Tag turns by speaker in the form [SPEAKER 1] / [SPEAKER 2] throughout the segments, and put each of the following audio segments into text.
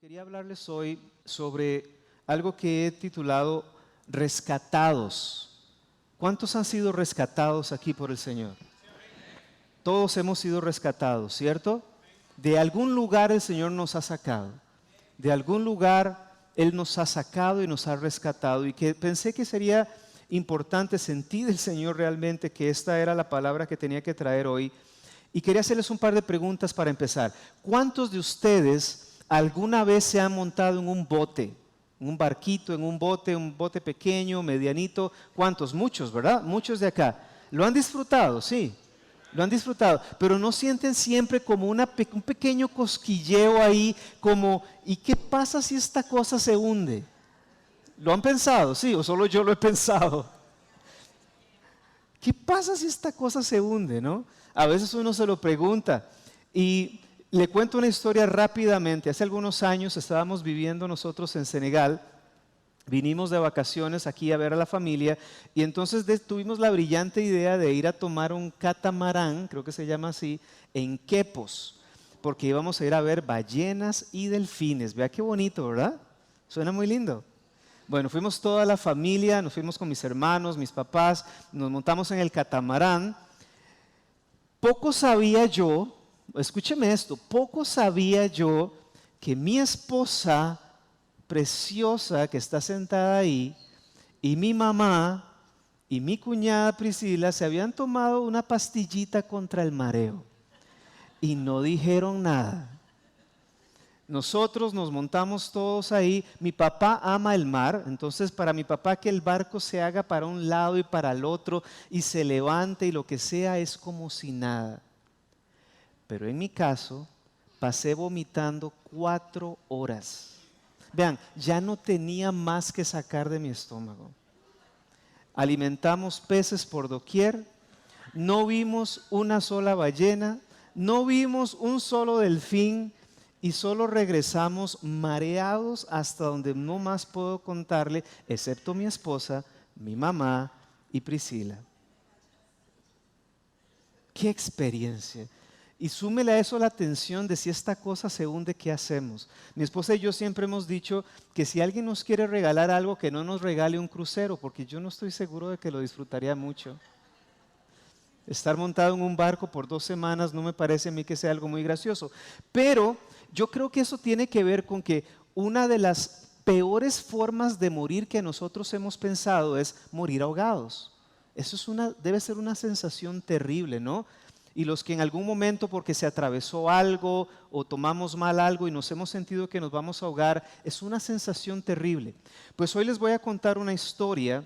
[SPEAKER 1] Quería hablarles hoy sobre algo que he titulado Rescatados. ¿Cuántos han sido rescatados aquí por el Señor? Todos hemos sido rescatados, ¿cierto? De algún lugar el Señor nos ha sacado. De algún lugar Él nos ha sacado y nos ha rescatado. Y que pensé que sería importante sentir del Señor realmente que esta era la palabra que tenía que traer hoy. Y quería hacerles un par de preguntas para empezar. ¿Cuántos de ustedes alguna vez se han montado en un bote, en un barquito, en un bote pequeño, medianito? ¿Cuántos? Muchos, ¿verdad? Muchos de acá. ¿Lo han disfrutado? Sí, lo han disfrutado. Pero ¿no sienten siempre como un pequeño cosquilleo ahí, como, ¿y qué pasa si esta cosa se hunde? ¿Lo han pensado? Sí, o solo yo lo he pensado. ¿Qué pasa si esta cosa se hunde, no? A veces uno se lo pregunta. Y le cuento una historia rápidamente. Hace algunos años estábamos viviendo nosotros en Senegal. Vinimos de vacaciones aquí a ver a la familia y entonces tuvimos la brillante idea de ir a tomar un catamarán, creo que se llama así, en Quepos, porque íbamos a ir a ver ballenas y delfines. Vea qué bonito, ¿verdad? Suena muy lindo. Bueno, fuimos toda la familia, nos fuimos con mis hermanos, mis papás, nos montamos en el catamarán. Poco sabía yo, escúcheme esto, poco sabía yo que mi esposa preciosa que está sentada ahí y mi mamá y mi cuñada Priscila se habían tomado una pastillita contra el mareo y no dijeron nada. Nosotros nos montamos todos ahí. Mi papá ama el mar, entonces para mi papá que el barco se haga para un lado y para el otro y se levante y lo que sea es como si nada. Pero en mi caso pasé vomitando 4 horas. Vean, ya no tenía más que sacar de mi estómago. Alimentamos peces por doquier, no vimos una sola ballena, no vimos un solo delfín y solo regresamos mareados hasta donde no más puedo contarle, excepto mi esposa, mi mamá y Priscila. ¡Qué experiencia! Y súmele a eso la tensión de si esta cosa se hunde, ¿qué hacemos? Mi esposa y yo siempre hemos dicho que si alguien nos quiere regalar algo, que no nos regale un crucero, porque yo no estoy seguro de que lo disfrutaría mucho. Estar montado en un barco por 2 semanas no me parece a mí que sea algo muy gracioso. Pero yo creo que eso tiene que ver con que una de las peores formas de morir que nosotros hemos pensado es morir ahogados. Eso debe ser una sensación terrible, ¿no? Y los que en algún momento porque se atravesó algo o tomamos mal algo y nos hemos sentido que nos vamos a ahogar, es una sensación terrible. Pues hoy les voy a contar una historia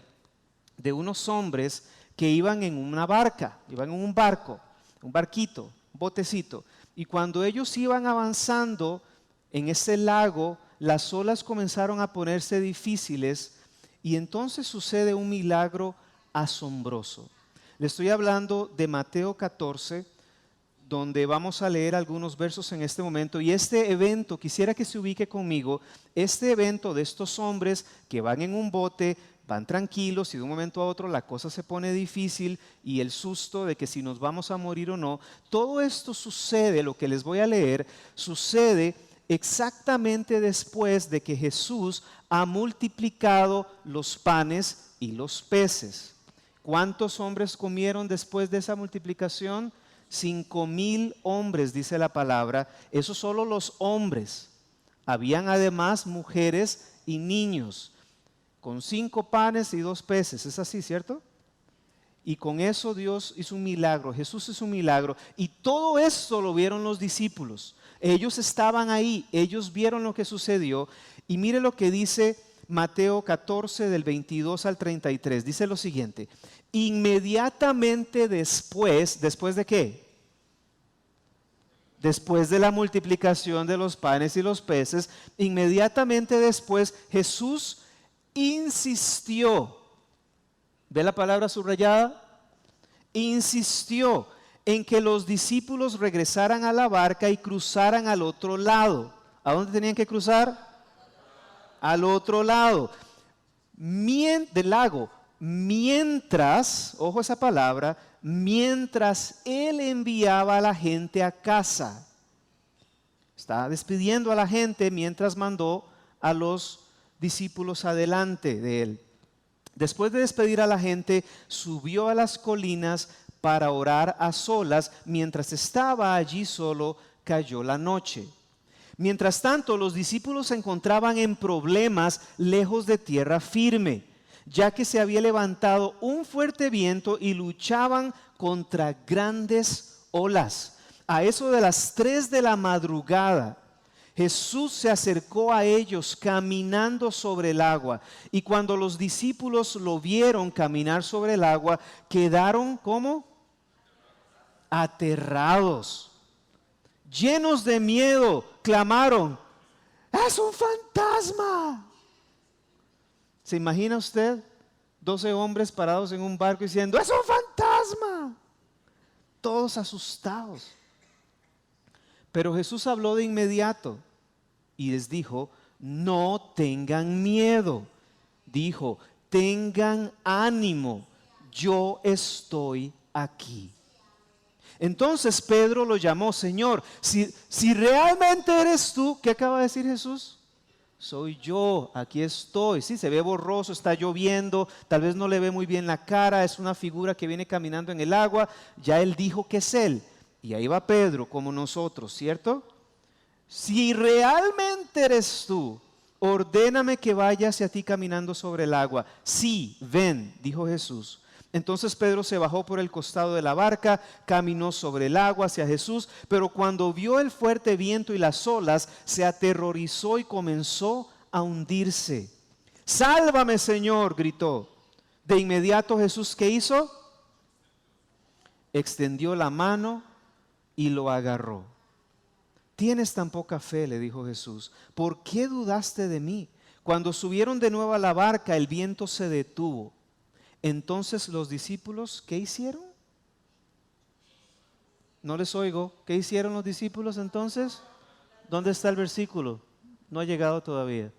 [SPEAKER 1] de unos hombres que iban en una barca, iban en un barco, un barquito, un botecito. Y cuando ellos iban avanzando en ese lago, las olas comenzaron a ponerse difíciles y entonces sucede un milagro asombroso. Le estoy hablando de Mateo 14, donde vamos a leer algunos versos en este momento. Y este evento, quisiera que se ubique conmigo, este evento de estos hombres que van en un bote, van tranquilos y de un momento a otro la cosa se pone difícil y el susto de que si nos vamos a morir o no, todo esto sucede, lo que les voy a leer, sucede exactamente después de que Jesús ha multiplicado los panes y los peces. ¿Cuántos hombres comieron después de esa multiplicación? 5,000 hombres, dice la palabra. Eso solo los hombres. Habían además mujeres y niños, con 5 panes y 2 peces. ¿Es así, cierto? Y con eso Dios hizo un milagro, Jesús hizo un milagro. Y todo esto lo vieron los discípulos. Ellos estaban ahí, ellos vieron lo que sucedió. Y mire lo que dice Mateo 14 del 22 al 33, dice lo siguiente: inmediatamente después ¿de qué? Después de la multiplicación de los panes y los peces, inmediatamente después Jesús insistió, ¿ve la palabra subrayada? Insistió en que los discípulos regresaran a la barca y cruzaran al otro lado. ¿A dónde tenían que cruzar? Al otro lado del lago, mientras, ojo esa palabra, mientras él enviaba a la gente a casa. Está despidiendo a la gente mientras mandó a los discípulos adelante de él. Después de despedir a la gente, subió a las colinas para orar a solas. Mientras estaba allí solo, cayó la noche. Mientras tanto, los discípulos se encontraban en problemas lejos de tierra firme, ya que se había levantado un fuerte viento y luchaban contra grandes olas. A eso de las 3 de la madrugada, Jesús se acercó a ellos caminando sobre el agua. Y cuando los discípulos lo vieron caminar sobre el agua, quedaron ¿cómo? Aterrados. Llenos de miedo, clamaron: ¡es un fantasma! ¿Se imagina usted 12 hombres parados en un barco diciendo: ¡es un fantasma! Todos asustados. Pero Jesús habló de inmediato y les dijo: no tengan miedo. Dijo: tengan ánimo, yo estoy aquí. Entonces Pedro lo llamó: Señor, si realmente eres tú, ¿qué acaba de decir Jesús? Soy yo, aquí estoy. Sí, se ve borroso, está lloviendo, tal vez no le ve muy bien la cara, es una figura que viene caminando en el agua. Ya él dijo que es él. Y ahí va Pedro, como nosotros, ¿cierto? Si realmente eres tú, ordéname que vaya hacia ti caminando sobre el agua. Sí, ven, dijo Jesús. Entonces Pedro se bajó por el costado de la barca, caminó sobre el agua hacia Jesús, pero cuando vio el fuerte viento y las olas, se aterrorizó y comenzó a hundirse. ¡Sálvame, Señor!, gritó. De inmediato Jesús, ¿qué hizo? Extendió la mano y lo agarró. Tienes tan poca fe, le dijo Jesús, ¿por qué dudaste de mí? Cuando subieron de nuevo a la barca, el viento se detuvo. Entonces los discípulos, ¿qué hicieron? No les oigo. ¿Qué hicieron los discípulos entonces? ¿Dónde está el versículo? No ha llegado todavía.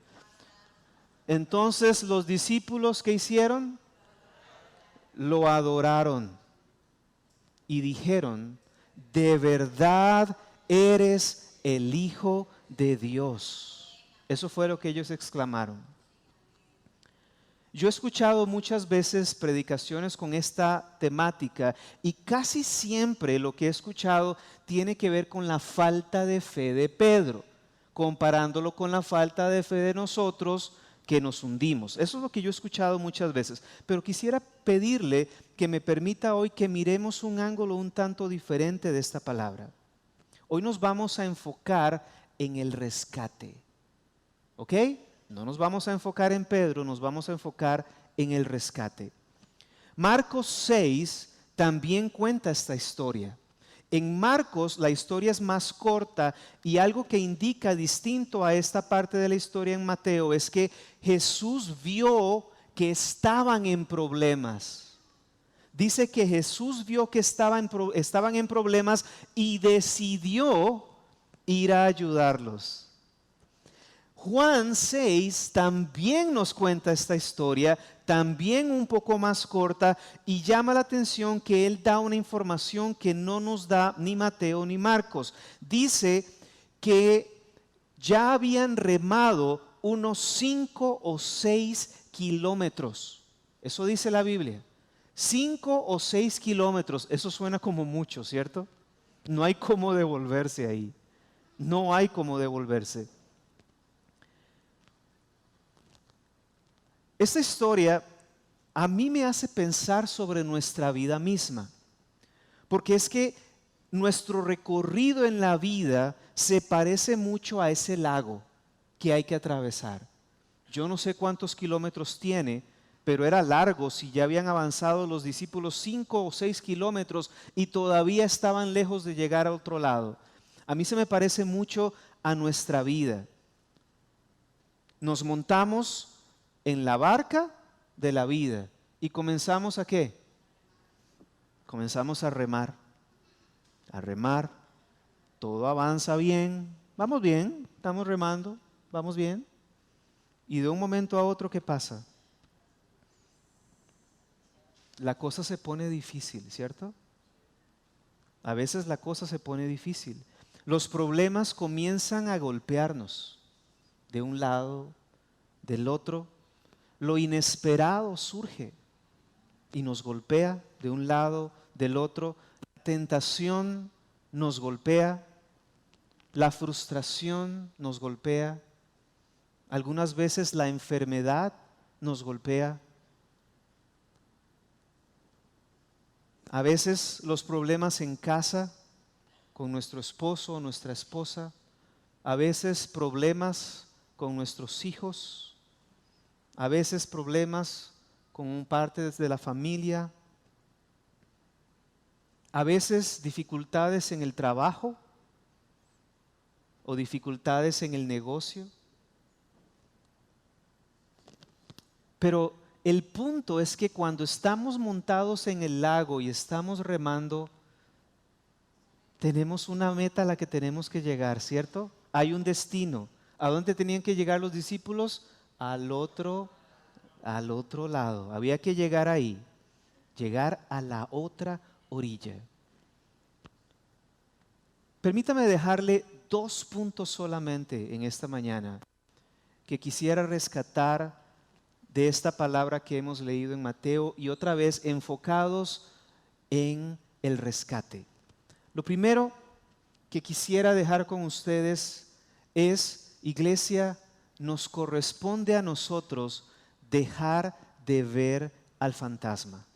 [SPEAKER 1] Entonces los discípulos, ¿qué hicieron? Lo adoraron y dijeron: de verdad eres el Hijo de Dios. Eso fue lo que ellos exclamaron. Yo he escuchado muchas veces predicaciones con esta temática y casi siempre lo que he escuchado tiene que ver con la falta de fe de Pedro, comparándolo con la falta de fe de nosotros que nos hundimos. Eso es lo que yo he escuchado muchas veces, pero quisiera pedirle que me permita hoy que miremos un ángulo un tanto diferente de esta palabra. Hoy nos vamos a enfocar en el rescate, ¿ok? No nos vamos a enfocar en Pedro, nos vamos a enfocar en el rescate. Marcos 6 también cuenta esta historia. En Marcos la historia es más corta y algo que indica distinto a esta parte de la historia en Mateo es que Jesús vio que estaban en problemas. Dice que Jesús vio que estaban en problemas y decidió ir a ayudarlos. Juan 6 también nos cuenta esta historia, también un poco más corta, y llama la atención que él da una información que no nos da ni Mateo ni Marcos. Dice que ya habían remado unos 5 o 6 kilómetros. Eso dice la Biblia. 5 o 6 kilómetros, eso suena como mucho, ¿cierto? No hay cómo devolverse ahí. No hay cómo devolverse. Esta historia a mí me hace pensar sobre nuestra vida misma, porque es que nuestro recorrido en la vida se parece mucho a ese lago que hay que atravesar. Yo no sé cuántos kilómetros tiene, pero era largo. Si ya habían avanzado los discípulos 5 o 6 kilómetros y todavía estaban lejos de llegar a otro lado. A mí se me parece mucho a nuestra vida. Nos montamos en la barca de la vida y comenzamos ¿a qué? Comenzamos a remar, todo avanza bien, estamos remando, vamos bien, y de un momento a otro, ¿qué pasa? La cosa se pone difícil, ¿cierto? A veces la cosa se pone difícil. Los problemas comienzan a golpearnos de un lado, del otro. Lo inesperado surge y nos golpea de un lado, del otro. La tentación nos golpea, la frustración nos golpea, algunas veces la enfermedad nos golpea. A veces los problemas en casa con nuestro esposo o nuestra esposa, a veces problemas con nuestros hijos, a veces problemas con un parte de la familia, a veces dificultades en el trabajo o dificultades en el negocio. Pero el punto es que cuando estamos montados en el lago y estamos remando, tenemos una meta a la que tenemos que llegar, ¿cierto? Hay un destino. ¿A dónde tenían que llegar los discípulos? Al otro lado. Había que llegar ahí, llegar a la otra orilla. Permítame dejarle 2 puntos solamente en esta mañana que quisiera rescatar de esta palabra que hemos leído en Mateo y otra vez enfocados en el rescate. Lo primero que quisiera dejar con ustedes es, iglesia, nos corresponde a nosotros dejar de ver al fantasma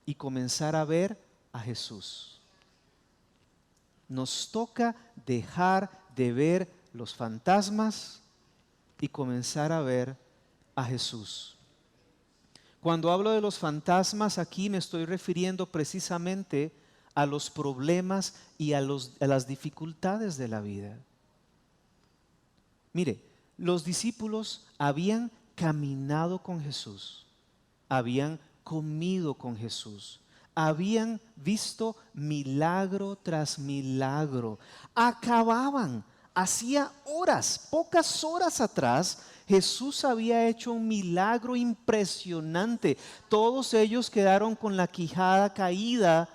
[SPEAKER 1] y comenzar a ver a Jesús. Nos toca dejar de ver los fantasmas y comenzar a ver a Jesús. Cuando hablo de los fantasmas aquí me estoy refiriendo precisamente a los problemas y a las dificultades de la vida. Mire, los discípulos habían caminado con Jesús, habían comido con Jesús, habían visto milagro tras milagro, acababan, hacía horas, pocas horas atrás, Jesús había hecho un milagro impresionante. Todos ellos quedaron con la quijada caída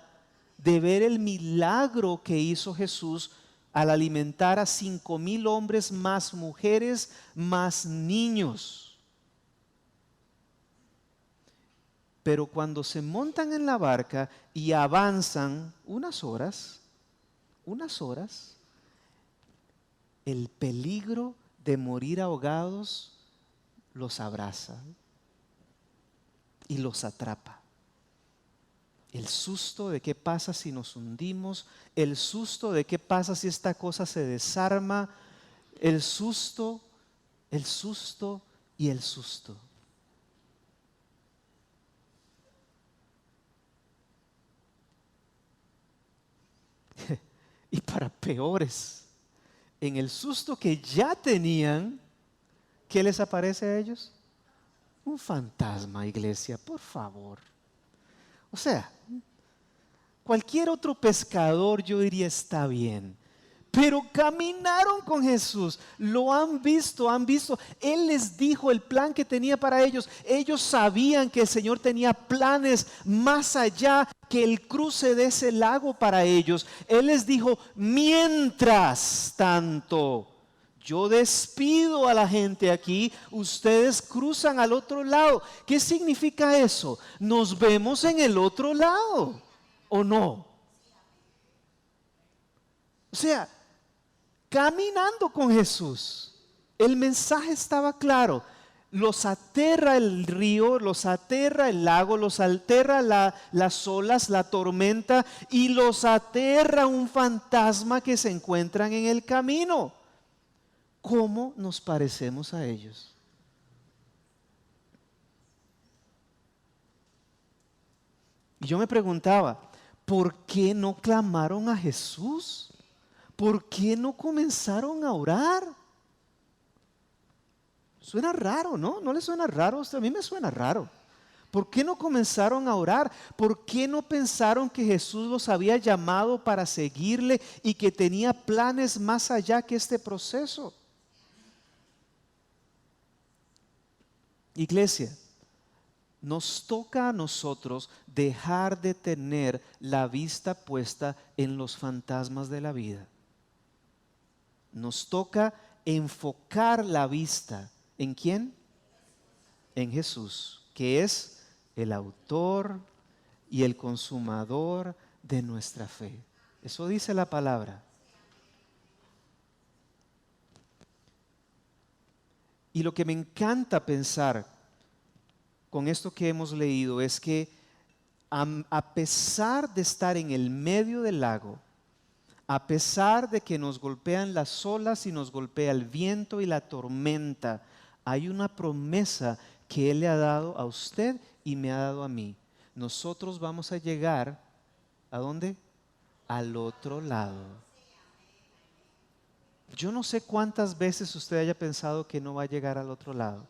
[SPEAKER 1] de ver el milagro que hizo Jesús al alimentar a 5,000 hombres, más mujeres, más niños. Pero cuando se montan en la barca y avanzan unas horas, el peligro de morir ahogados los abraza y los atrapa. El susto de qué pasa si nos hundimos, el susto de qué pasa si esta cosa se desarma, el susto y el susto. Y para peores, en el susto que ya tenían, ¿qué les aparece a ellos? Un fantasma, iglesia, por favor. O sea, cualquier otro pescador yo diría está bien, pero caminaron con Jesús, lo han visto, Él les dijo el plan que tenía para ellos. Ellos sabían que el Señor tenía planes más allá que el cruce de ese lago para ellos. Él les dijo, mientras tanto, yo despido a la gente aquí, ustedes cruzan al otro lado. ¿Qué significa eso? Nos vemos en el otro lado, ¿o no? O sea, caminando con Jesús, el mensaje estaba claro. Los aterra el río, los aterra el lago, los aterra las olas, la tormenta, y los aterra un fantasma que se encuentran en el camino. ¿Cómo nos parecemos a ellos? Y yo me preguntaba, ¿por qué no clamaron a Jesús? ¿Por qué no comenzaron a orar? Suena raro, ¿no? ¿No le suena raro? A mí me suena raro. ¿Por qué no comenzaron a orar? ¿Por qué no pensaron que Jesús los había llamado para seguirle y que tenía planes más allá que este proceso? Iglesia, nos toca a nosotros dejar de tener la vista puesta en los fantasmas de la vida. Nos toca enfocar la vista. ¿En quién? En Jesús, que es el autor y el consumador de nuestra fe. Eso dice la palabra. Y lo que me encanta pensar con esto que hemos leído es que a pesar de estar en el medio del lago, a pesar de que nos golpean las olas y nos golpea el viento y la tormenta, hay una promesa que Él le ha dado a usted y me ha dado a mí. Nosotros vamos a llegar, ¿a dónde? Al otro lado. Yo no sé cuántas veces usted haya pensado que no va a llegar al otro lado,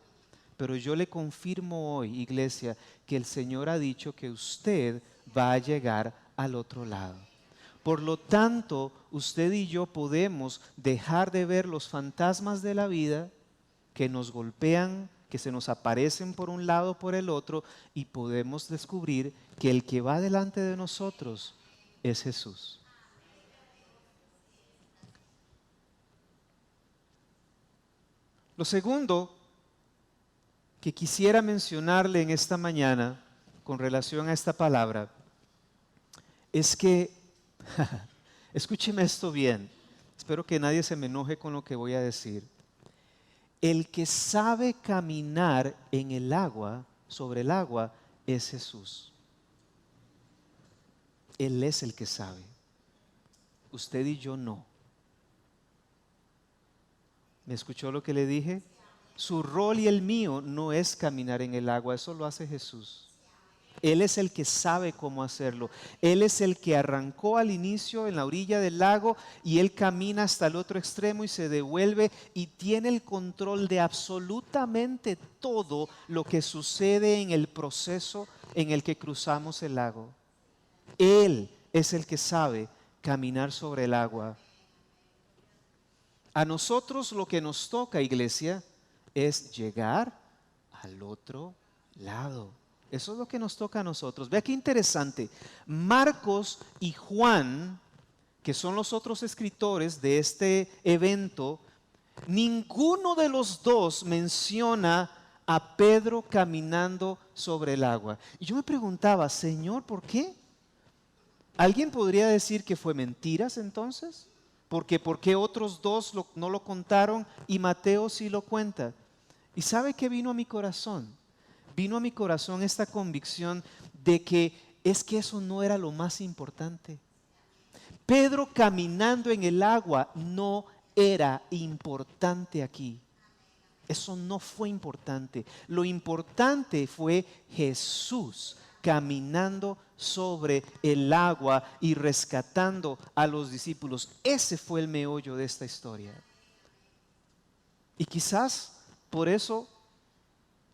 [SPEAKER 1] pero yo le confirmo hoy, iglesia, que el Señor ha dicho que usted va a llegar al otro lado. Por lo tanto, usted y yo podemos dejar de ver los fantasmas de la vida que nos golpean, que se nos aparecen por un lado o por el otro, y podemos descubrir que el que va delante de nosotros es Jesús. Lo segundo que quisiera mencionarle en esta mañana con relación a esta palabra es que, escúcheme esto bien, espero que nadie se me enoje con lo que voy a decir. El que sabe caminar en el agua, sobre el agua, es Jesús. Él es el que sabe. Usted y yo no. ¿Me escuchó lo que le dije? Su rol y el mío no es caminar en el agua, eso lo hace Jesús. Él es el que sabe cómo hacerlo. Él es el que arrancó al inicio en la orilla del lago y Él camina hasta el otro extremo y se devuelve y tiene el control de absolutamente todo lo que sucede en el proceso en el que cruzamos el lago. Él es el que sabe caminar sobre el agua. A nosotros lo que nos toca, iglesia, es llegar al otro lado. Eso es lo que nos toca a nosotros. Vea qué interesante. Marcos y Juan, que son los otros escritores de este evento, ninguno de los dos menciona a Pedro caminando sobre el agua. Y yo me preguntaba, Señor, ¿por qué? ¿Alguien podría decir que fue mentiras entonces? Porque ¿por qué otros dos no lo contaron y Mateo sí lo cuenta? ¿Y sabe qué vino a mi corazón? Vino a mi corazón esta convicción de que es que eso no era lo más importante. Pedro caminando en el agua no era importante aquí. Eso no fue importante. Lo importante fue Jesús caminando sobre el agua y rescatando a los discípulos. Ese fue el meollo de esta historia. Y quizás por eso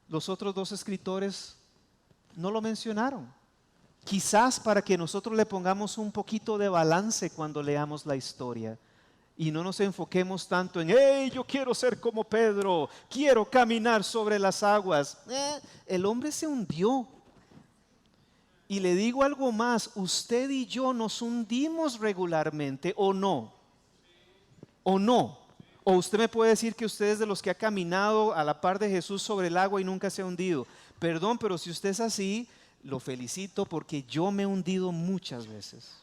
[SPEAKER 1] los otros dos escritores no lo mencionaron. Quizás para que nosotros le pongamos un poquito de balance cuando leamos la historia y no nos enfoquemos tanto en, hey, yo quiero ser como Pedro, quiero caminar sobre las aguas. El hombre se hundió. Y le digo algo más, usted y yo nos hundimos regularmente, ¿o no? ¿O no? O usted me puede decir que usted es de los que ha caminado a la par de Jesús sobre el agua y nunca se ha hundido. Perdón, pero si usted es así, lo felicito porque yo me he hundido muchas veces.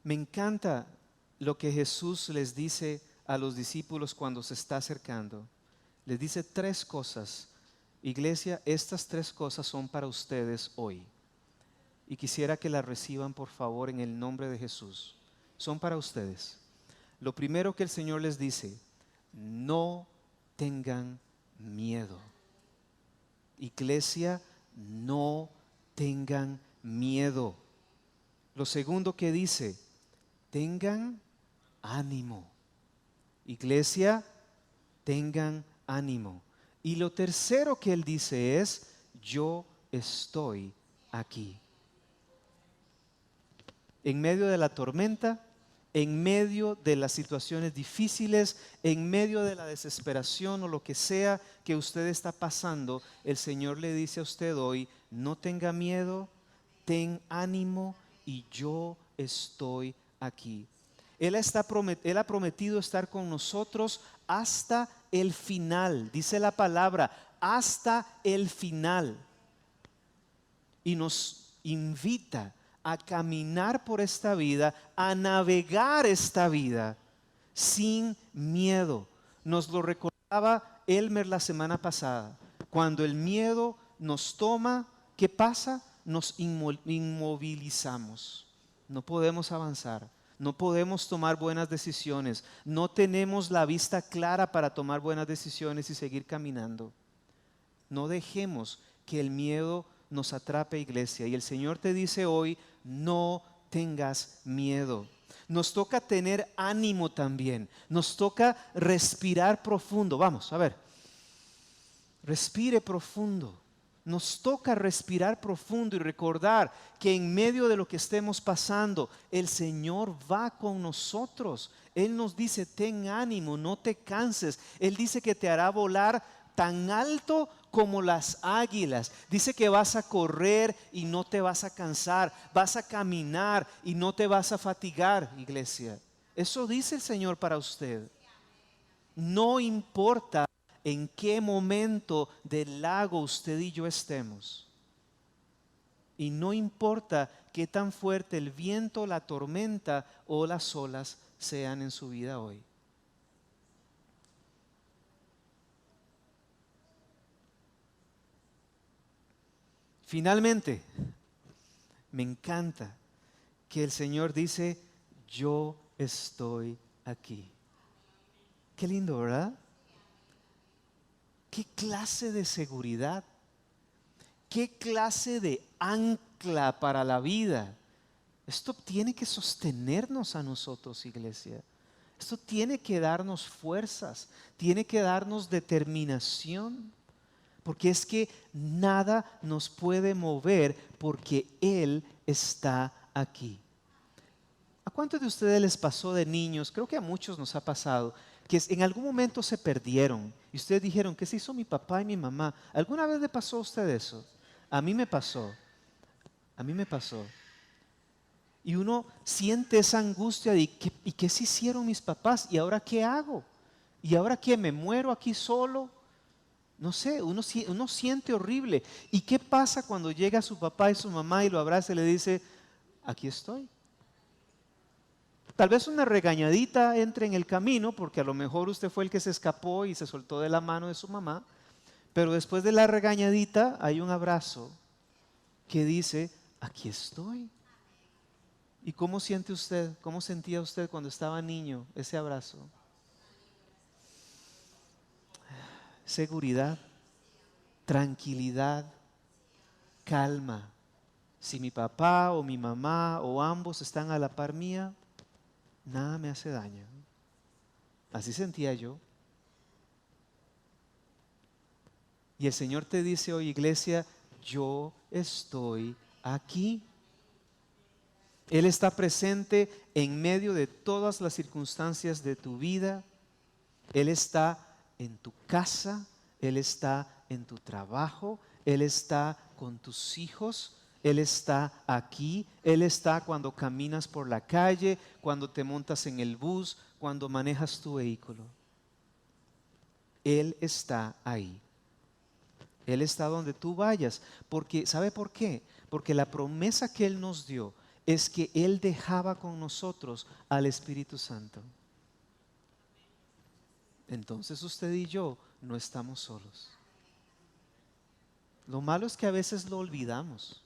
[SPEAKER 1] Me encanta lo que Jesús les dice a los discípulos cuando se está acercando. Les dice tres cosas. Iglesia, estas tres cosas son para ustedes hoy. Y quisiera que las reciban por favor en el nombre de Jesús. Son para ustedes. Lo primero que el Señor les dice, no tengan miedo. Iglesia, no tengan miedo. Lo segundo que dice, tengan ánimo. Iglesia, tengan ánimo. Y lo tercero que Él dice es, yo estoy aquí. en medio de la tormenta, en medio de las situaciones difíciles, en medio de la desesperación o lo que sea que usted está pasando, el Señor le dice a usted hoy, no tenga miedo, ten ánimo y yo estoy aquí. Él ha prometido estar con nosotros hasta el final, dice la palabra, hasta el final. Y nos invita a caminar por esta vida, a navegar esta vida sin miedo. Nos lo recordaba Elmer la semana pasada. Cuando el miedo nos toma, ¿qué pasa? Nos inmovilizamos. No podemos avanzar. No podemos tomar buenas decisiones. No tenemos la vista clara para tomar buenas decisiones y seguir caminando. No dejemos que el miedo nos atrape, iglesia. Y el Señor te dice hoy, no tengas miedo. Nos toca tener ánimo también. Nos toca respirar profundo. Vamos, a ver. Respire profundo. Nos toca respirar profundo y recordar que en medio de lo que estemos pasando, el Señor va con nosotros. Él nos dice, ten ánimo, no te canses. Él dice que te hará volar tan alto como las águilas. Dice que vas a correr y no te vas a cansar. Vas a caminar y no te vas a fatigar, iglesia. Eso dice el Señor para usted. No importa en qué momento del lago usted y yo estemos. Y no importa qué tan fuerte el viento, la tormenta o las olas sean en su vida hoy. Finalmente, me encanta que el Señor dice, yo estoy aquí. Qué lindo, ¿verdad? ¿Qué clase de seguridad? ¿Qué clase de ancla para la vida? Esto tiene que sostenernos a nosotros, iglesia. Esto tiene que darnos fuerzas, tiene que darnos determinación. Porque es que nada nos puede mover porque Él está aquí. ¿A cuántos de ustedes les pasó de niños? Creo que a muchos nos ha pasado que en algún momento se perdieron y ustedes dijeron, ¿qué se hizo mi papá y mi mamá? ¿Alguna vez le pasó a usted eso? A mí me pasó. A mí me pasó. Y uno siente esa angustia de ¿y qué se hicieron mis papás? ¿Y ahora qué hago? ¿Y ahora qué? ¿Me muero aquí solo? No sé, uno siente horrible. ¿Y qué pasa cuando llega su papá y su mamá y lo abraza y le dice, aquí estoy? Tal vez una regañadita entre en el camino, porque a lo mejor usted fue el que se escapó y se soltó de la mano de su mamá, pero después de la regañadita hay un abrazo que dice, aquí estoy. ¿Y cómo siente usted? ¿Cómo sentía usted cuando estaba niño ese abrazo? Seguridad, tranquilidad, calma. Si mi papá o mi mamá o ambos están a la par mía, nada me hace daño. Así sentía yo. Y el Señor te dice hoy, iglesia, yo estoy aquí. Él está presente en medio de todas las circunstancias de tu vida. Él está en tu casa, Él está en tu trabajo, Él está con tus hijos, Él está aquí, Él está cuando caminas por la calle, cuando te montas en el bus, cuando manejas tu vehículo. Él está ahí. Él está donde tú vayas. Porque, ¿sabe por qué? Porque la promesa que Él nos dio es que Él dejaba con nosotros al Espíritu Santo. Entonces usted y yo no estamos solos. Lo malo es que a veces lo olvidamos.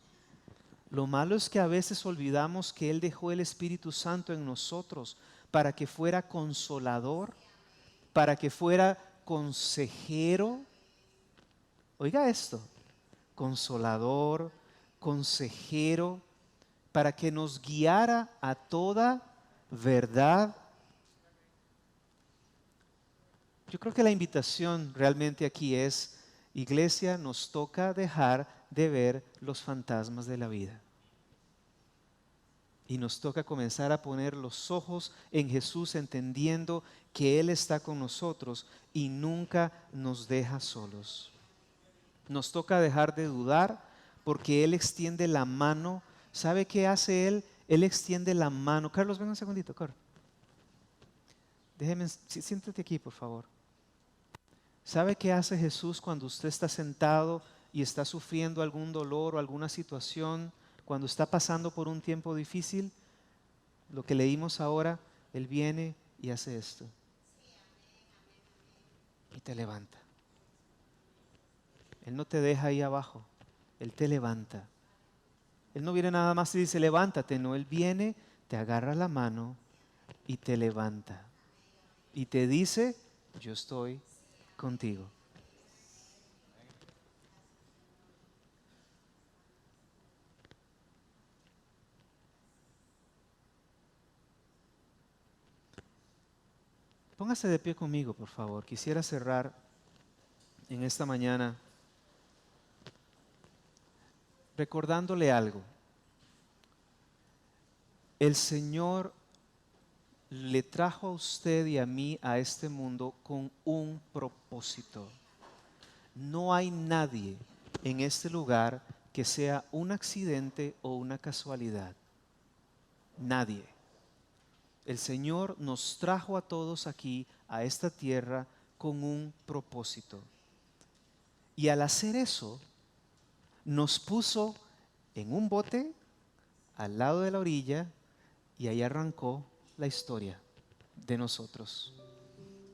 [SPEAKER 1] Lo malo es que a veces olvidamos que Él dejó el Espíritu Santo en nosotros para que fuera consolador, para que fuera consejero. Oiga esto, consolador, consejero, para que nos guiara a toda verdad. Yo creo que la invitación realmente aquí es, iglesia, nos toca dejar de ver los fantasmas de la vida. Y nos toca comenzar a poner los ojos en Jesús, entendiendo que Él está con nosotros y nunca nos deja solos. Nos toca dejar de dudar porque Él extiende la mano. ¿Sabe qué hace Él? Él extiende la mano. Carlos, ven un segundito, Carlos. Déjeme, siéntate aquí, por favor. ¿Sabe qué hace Jesús cuando usted está sentado y está sufriendo algún dolor o alguna situación? Cuando está pasando por un tiempo difícil, lo que leímos ahora, Él viene y hace esto. Y te levanta. Él no te deja ahí abajo, Él te levanta. Él no viene nada más y dice levántate, no, Él viene, te agarra la mano y te levanta. Y te dice, yo estoy contigo. Póngase de pie conmigo, por favor. Quisiera cerrar en esta mañana recordándole algo. El Señor le trajo a usted y a mí a este mundo con un propósito. No hay nadie en este lugar que sea un accidente o una casualidad. Nadie. El Señor nos trajo a todos aquí, a esta tierra, con un propósito. Y al hacer eso, nos puso en un bote al lado de la orilla y ahí arrancó la historia de nosotros.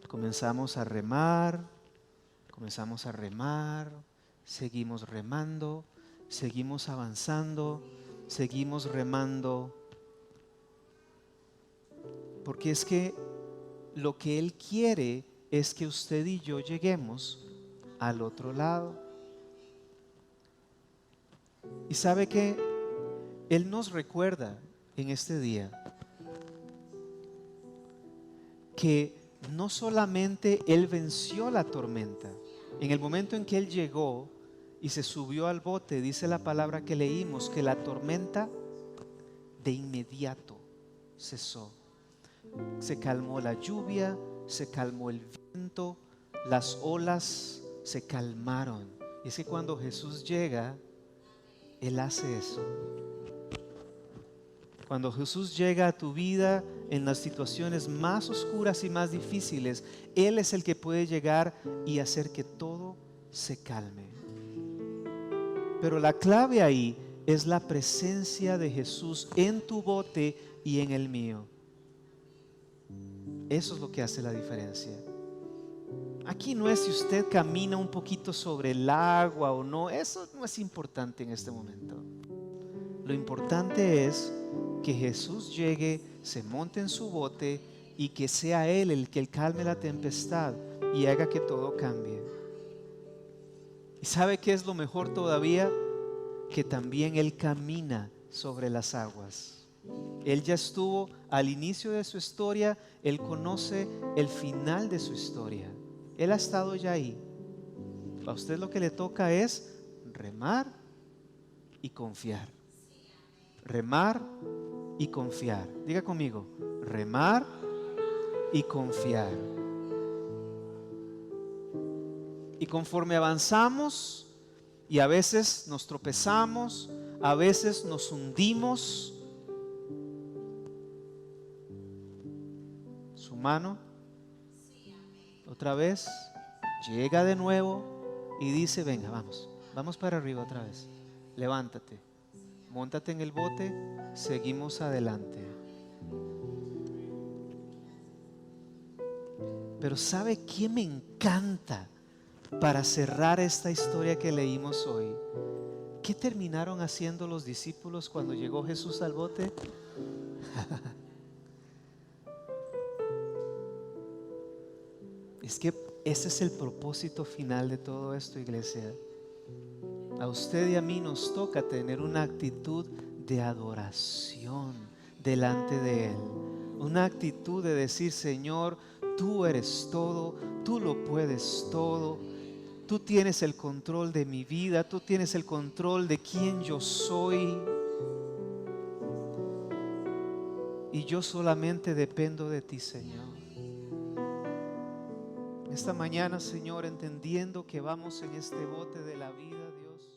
[SPEAKER 1] Comenzamos a remar, seguimos remando, seguimos avanzando, seguimos remando. Porque es que lo que Él quiere es que usted y yo lleguemos al otro lado. Y sabe que Él nos recuerda en este día que no solamente Él venció la tormenta. En el momento en que Él llegó y se subió al bote, dice la palabra que leímos, que la tormenta de inmediato cesó. Se calmó la lluvia, se calmó el viento, las olas se calmaron. Y es que cuando Jesús llega, Él hace eso. Cuando Jesús llega a tu vida en las situaciones más oscuras y más difíciles, Él es el que puede llegar y hacer que todo se calme. Pero la clave ahí es la presencia de Jesús en tu bote y en el mío. Eso es lo que hace la diferencia. Aquí no es si usted camina un poquito sobre el agua o no, eso no es importante en este momento. Lo importante es que Jesús llegue, se monte en su bote y que sea Él el que calme la tempestad y haga que todo cambie. ¿Y sabe qué es lo mejor todavía? Que también Él camina sobre las aguas. Él ya estuvo al inicio de su historia, Él conoce el final de su historia. Él ha estado ya ahí. A usted lo que le toca es remar y confiar. Remar y confiar. Diga conmigo, remar y confiar. Y conforme avanzamos, y a veces nos tropezamos, a veces nos hundimos, su mano otra vez llega de nuevo y dice, venga, vamos para arriba otra vez, levántate, móntate en el bote, seguimos adelante. Pero ¿sabe qué me encanta para cerrar esta historia que leímos hoy? ¿Qué terminaron haciendo los discípulos cuando llegó Jesús al bote? Es que ese es el propósito final de todo esto, iglesia. A usted y a mí nos toca tener una actitud de adoración delante de Él. Una actitud de decir, Señor, tú eres todo, tú lo puedes todo. Tú tienes el control de mi vida, tú tienes el control de quién yo soy. y yo solamente dependo de ti, Señor. Esta mañana, Señor, entendiendo que vamos en este bote de la vida, Dios,